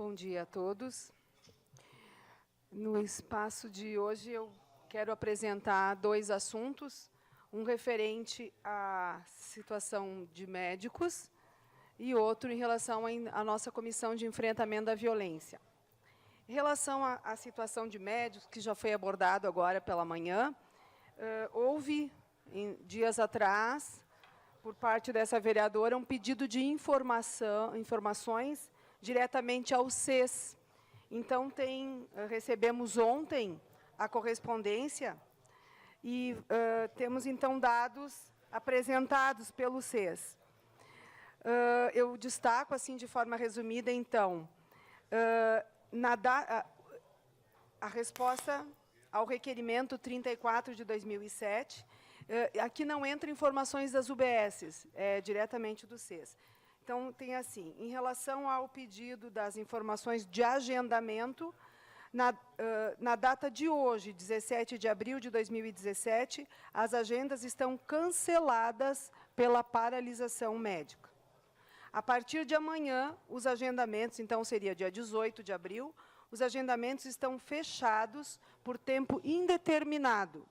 Bom dia a todos. No espaço de hoje, eu quero apresentar dois assuntos, um referente à situação de médicos e outro em relação à nossa Comissão de Enfrentamento da Violência. Em relação à situação de médicos, que já foi abordado agora pela manhã, houve, dias atrás, por parte dessa vereadora, um pedido de informações diretamente ao SES. Então, recebemos ontem a correspondência e temos, então, dados apresentados pelo SES. Eu destaco, assim, de forma resumida, então, a resposta ao requerimento 34 de 2007. Aqui não entra informações das UBSs, diretamente do SES. Então, tem assim, em relação ao pedido das informações de agendamento, na data de hoje, 17 de abril de 2017, as agendas estão canceladas pela paralisação médica. A partir de amanhã, os agendamentos, então seria dia 18 de abril, os agendamentos estão fechados por tempo indeterminado.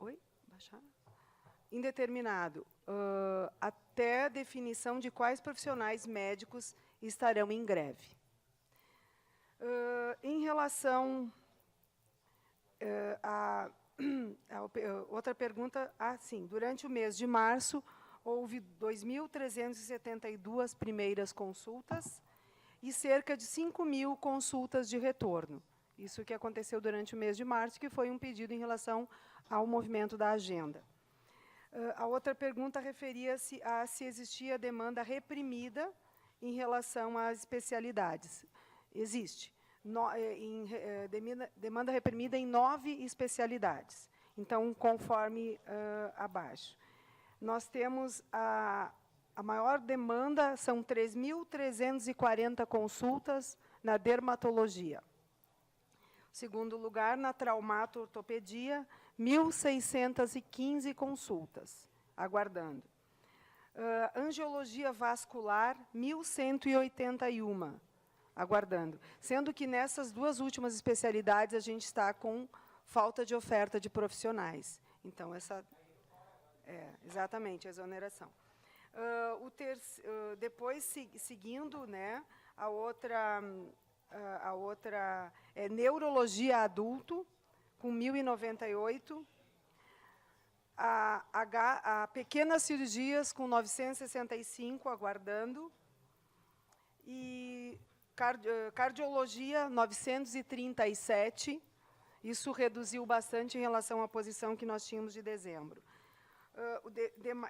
Oi? Baixar? Indeterminado, até definição de quais profissionais médicos estarão em greve. Em relação a outra pergunta, sim, durante o mês de março, houve 2.372 primeiras consultas e cerca de 5.000 consultas de retorno. Isso que aconteceu durante o mês de março, que foi um pedido em relação ao movimento da agenda. A outra pergunta referia-se a se existia demanda reprimida em relação às especialidades. Existe. Demanda reprimida em 9 especialidades. Então, conforme abaixo. Nós temos a maior demanda, são 3.340 consultas na dermatologia. Segundo lugar, na traumato-ortopedia, 1.615 consultas, aguardando. Angiologia vascular, 1.181, aguardando. Sendo que nessas duas últimas especialidades a gente está com falta de oferta de profissionais. Então, exatamente, a exoneração. Depois, seguindo, né, a outra é neurologia adulto, com 1.098. A pequenas cirurgias, com 965, aguardando. E cardiologia, 937. Isso reduziu bastante em relação à posição que nós tínhamos de dezembro.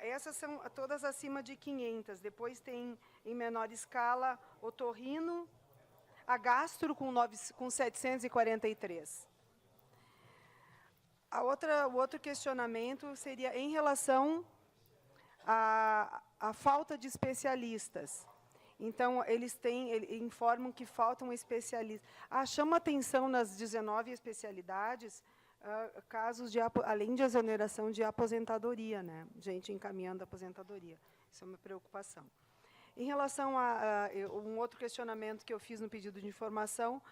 Essas são todas acima de 500. Depois tem, em menor escala, otorrino, a gastro com 743. O outro questionamento seria em relação à falta de especialistas. Então, eles informam que faltam especialistas. Chama atenção nas 19 especialidades, casos além de exoneração de aposentadoria, né? Gente encaminhando a aposentadoria. Isso é uma preocupação. Em relação a um outro questionamento que eu fiz no pedido de informação,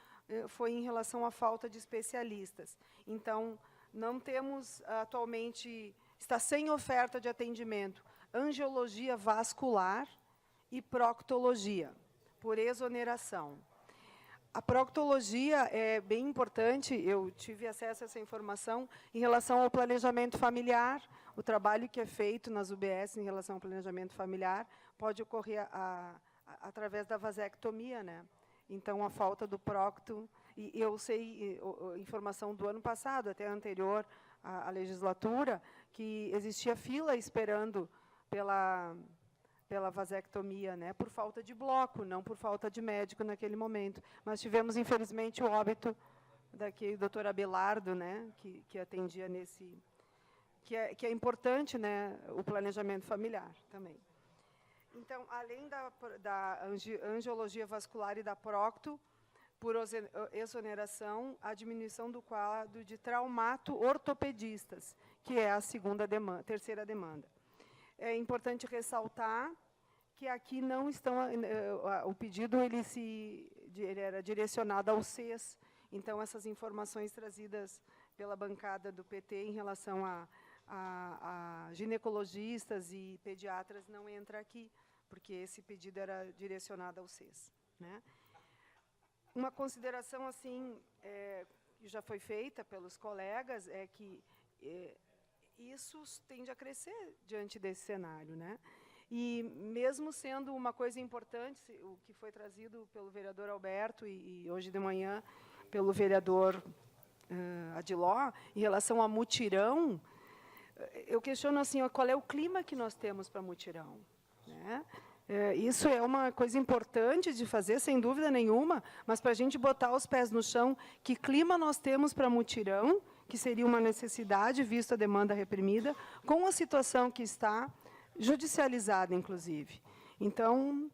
foi em relação à falta de especialistas. Então, não temos atualmente, está sem oferta de atendimento, angiologia vascular e proctologia, por exoneração. A proctologia é bem importante, eu tive acesso a essa informação em relação ao planejamento familiar, o trabalho que é feito nas UBS em relação ao planejamento familiar pode ocorrer através da vasectomia, né? Então, a falta do procto, e eu sei, informação do ano passado, até anterior à legislatura, que existia fila esperando pela vasectomia, né, por falta de bloco, não por falta de médico naquele momento. Mas tivemos, infelizmente, o óbito daquele doutor Abelardo, né, que atendia nesse... Que é importante, né, o planejamento familiar também. Então, além da angiologia vascular e da procto, por exoneração, a diminuição do quadro de traumato-ortopedistas, que é a terceira demanda. É importante ressaltar porque aqui não estão... O pedido ele era direcionado ao CES, então essas informações trazidas pela bancada do PT em relação a ginecologistas e pediatras não entra aqui, porque esse pedido era direcionado ao CES, né? Uma consideração assim, que já foi feita pelos colegas, é que isso tende a crescer diante desse cenário, né? E, mesmo sendo uma coisa importante, o que foi trazido pelo vereador Alberto e hoje de manhã pelo vereador Adiló, em relação a mutirão, eu questiono assim, qual é o clima que nós temos para mutirão, né? Isso é uma coisa importante de fazer, sem dúvida nenhuma, mas para a gente botar os pés no chão, que clima nós temos para mutirão, que seria uma necessidade, visto a demanda reprimida, com a situação que está judicializada, inclusive. Então,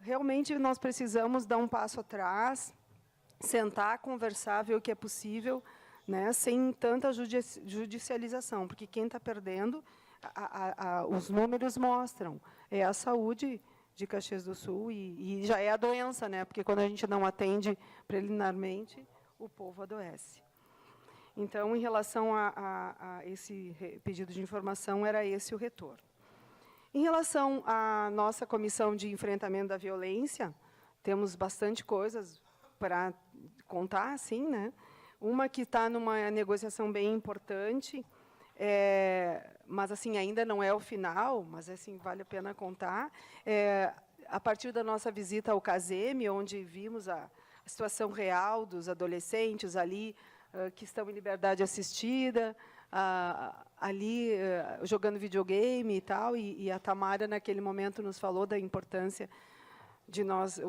realmente, nós precisamos dar um passo atrás, sentar, conversar, ver o que é possível, né, sem tanta judicialização, porque quem está perdendo, os números mostram, é a saúde de Caxias do Sul e já é a doença, né, porque quando a gente não atende preliminarmente, o povo adoece. Então, em relação a esse pedido de informação, era esse o retorno. Em relação à nossa comissão de enfrentamento da violência, temos bastante coisas para contar, sim, né? Uma que está numa negociação bem importante, mas assim ainda não é o final, mas assim vale a pena contar. A partir da nossa visita ao CASEME, onde vimos a situação real dos adolescentes ali que estão em liberdade assistida, ali jogando videogame e tal, e a Tamara naquele momento nos falou da importância de nós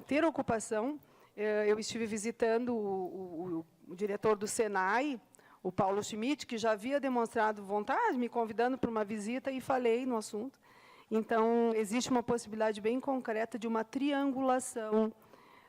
ter ocupação. Eu estive visitando o diretor do Senai, o Paulo Schmidt, que já havia demonstrado vontade, me convidando para uma visita, e falei no assunto. Então, existe uma possibilidade bem concreta de uma triangulação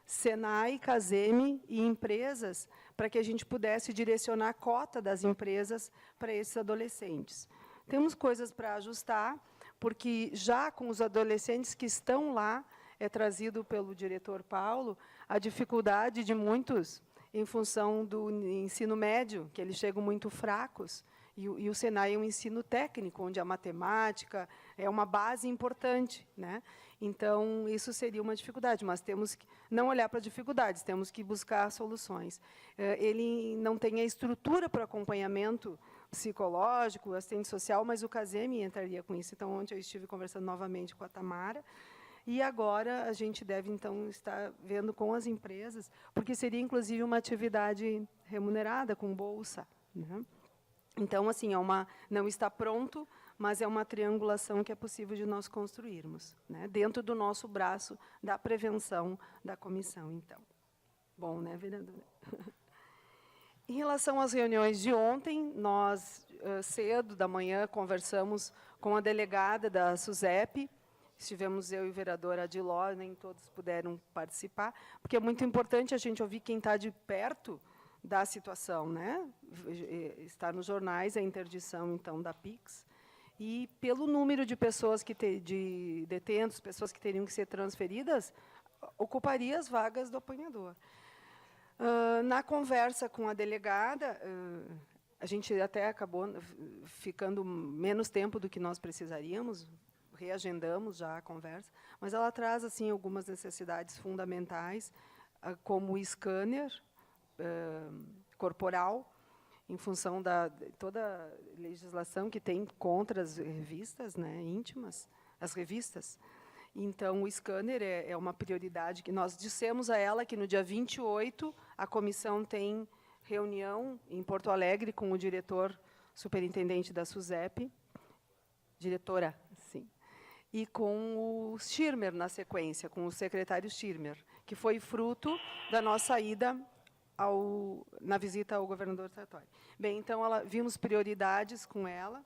Senai, CASEME e empresas, para que a gente pudesse direcionar a cota das empresas para esses adolescentes. Temos coisas para ajustar, porque já com os adolescentes que estão lá, é trazido pelo diretor Paulo, a dificuldade de muitos, em função do ensino médio, que eles chegam muito fracos, e o Senai é um ensino técnico, onde a matemática é uma base importante, né? Então, isso seria uma dificuldade, mas temos que não olhar para dificuldades, temos que buscar soluções. Ele não tem a estrutura para acompanhamento psicológico, assistente social, mas o CASEME entraria com isso. Então, ontem eu estive conversando novamente com a Tamara, e agora a gente deve, então, estar vendo com as empresas, porque seria, inclusive, uma atividade remunerada, com bolsa, né? Então, assim, não está pronto, mas é uma triangulação que é possível de nós construirmos, né, dentro do nosso braço da prevenção da comissão, então. Bom, né, vereadora? Em relação às reuniões de ontem, nós, cedo da manhã, conversamos com a delegada da SUSEP, estivemos eu e o vereador Adiló, nem todos puderam participar, porque é muito importante a gente ouvir quem está de perto da situação, né? Está nos jornais a interdição, então, da PIX, e pelo número de pessoas de detentos, pessoas que teriam que ser transferidas, ocuparia as vagas do apanhador. Na conversa com a delegada, a gente até acabou ficando menos tempo do que nós precisaríamos, reagendamos já a conversa, mas ela traz assim algumas necessidades fundamentais, como o scanner corporal, em função de toda a legislação que tem contra as revistas, né, íntimas, as revistas. Então, o scanner é uma prioridade que nós dissemos a ela que no dia 28 a comissão tem reunião em Porto Alegre com o diretor superintendente da SUSEP, diretora, sim, e com o Schirmer na sequência, com o secretário Schirmer, que foi fruto da nossa ida na visita ao governador Sartori. Bem, então, vimos prioridades com ela.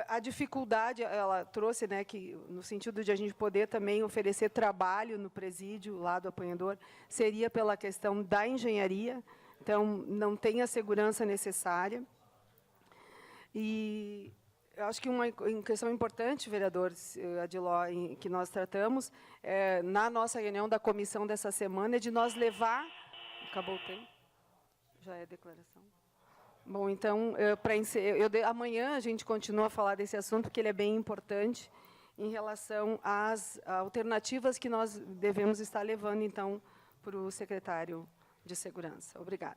A dificuldade, ela trouxe, né, que, no sentido de a gente poder também oferecer trabalho no presídio, lá do apanhador, seria pela questão da engenharia, então, não tem a segurança necessária. E Eu acho que uma questão importante, vereador Adiló, que nós tratamos, na nossa reunião da comissão dessa semana, é de nós levar... Acabou o tempo? Já é declaração? Bom, então, amanhã a gente continua a falar desse assunto, porque ele é bem importante em relação às alternativas que nós devemos estar levando, então, para o secretário de Segurança. Obrigada.